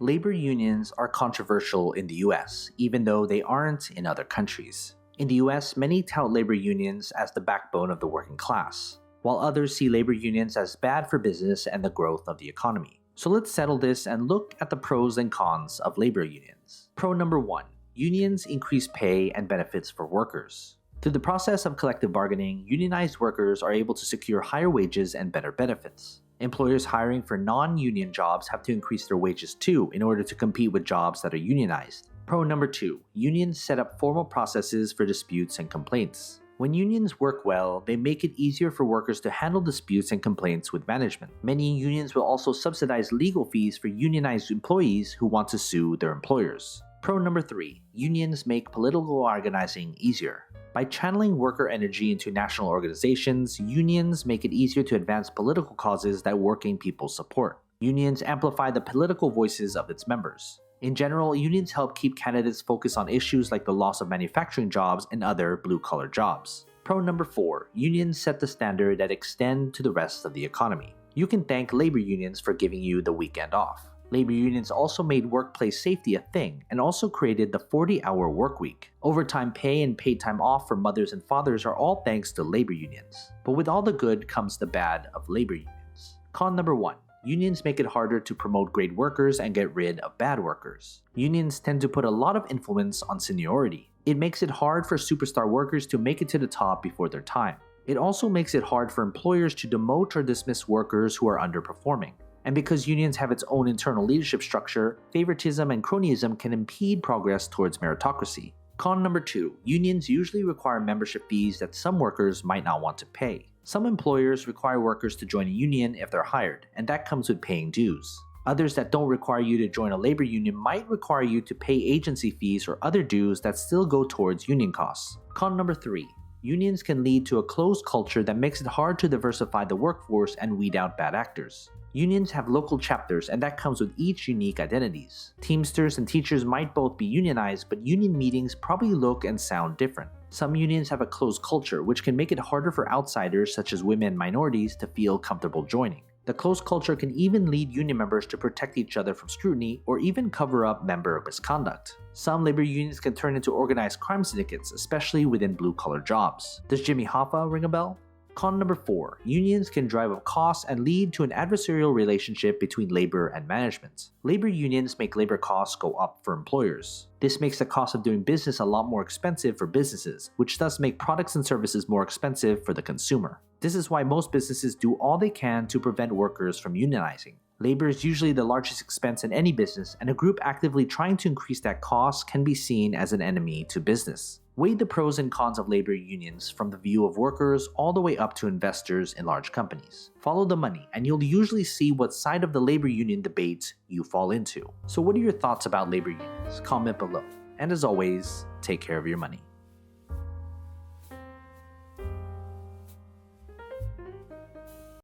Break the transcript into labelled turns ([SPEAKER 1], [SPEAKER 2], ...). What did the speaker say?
[SPEAKER 1] Labor unions are controversial in the US, even though they aren't in other countries. In the US, many tout labor unions as the backbone of the working class, while others see labor unions as bad for business and the growth of the economy. So let's settle this and look at the pros and cons of labor unions. Pro number 1. Unions increase pay and benefits for workers. Through the process of collective bargaining, unionized workers are able to secure higher wages and better benefits. Employers hiring for non-union jobs have to increase their wages too in order to compete with jobs that are unionized. Pro number 2. Unions set up formal processes for disputes and complaints. When unions work well, they make it easier for workers to handle disputes and complaints with management. Many unions will also subsidize legal fees for unionized employees who want to sue their employers. Pro number 3. Unions make political organizing easier. By channeling worker energy into national organizations, unions make it easier to advance political causes that working people support. Unions amplify the political voices of its members. In general, unions help keep candidates focused on issues like the loss of manufacturing jobs and other blue-collar jobs. Pro number 4. Unions set the standard that extend to the rest of the economy. You can thank labor unions for giving you the weekend off. Labor unions also made workplace safety a thing and also created the 40-hour work week. Overtime pay and paid time off for mothers and fathers are all thanks to labor unions. But with all the good comes the bad of labor unions. Con number 1. Unions make it harder to promote great workers and get rid of bad workers. Unions tend to put a lot of influence on seniority. It makes it hard for superstar workers to make it to the top before their time. It also makes it hard for employers to demote or dismiss workers who are underperforming. And because unions have its own internal leadership structure, favoritism and cronyism can impede progress towards meritocracy. Con number 2. Unions usually require membership fees that some workers might not want to pay. Some employers require workers to join a union if they're hired, and that comes with paying dues. Others that don't require you to join a labor union might require you to pay agency fees or other dues that still go towards union costs. Con number 3. Unions can lead to a closed culture that makes it hard to diversify the workforce and weed out bad actors. Unions have local chapters, and that comes with each unique identities. Teamsters and teachers might both be unionized, but union meetings probably look and sound different. Some unions have a closed culture, which can make it harder for outsiders such as women and minorities to feel comfortable joining. The closed culture can even lead union members to protect each other from scrutiny or even cover up member misconduct. Some labor unions can turn into organized crime syndicates, especially within blue-collar jobs. Does Jimmy Hoffa ring a bell? Con number 4. Unions can drive up costs and lead to an adversarial relationship between labor and management. Labor unions make labor costs go up for employers. This makes the cost of doing business a lot more expensive for businesses, which thus make products and services more expensive for the consumer. This is why most businesses do all they can to prevent workers from unionizing. Labor is usually the largest expense in any business, and a group actively trying to increase that cost can be seen as an enemy to business. Weigh the pros and cons of labor unions from the view of workers all the way up to investors in large companies. Follow the money, and you'll usually see what side of the labor union debate you fall into. So what are your thoughts about labor unions? Comment below. And as always, take care of your money.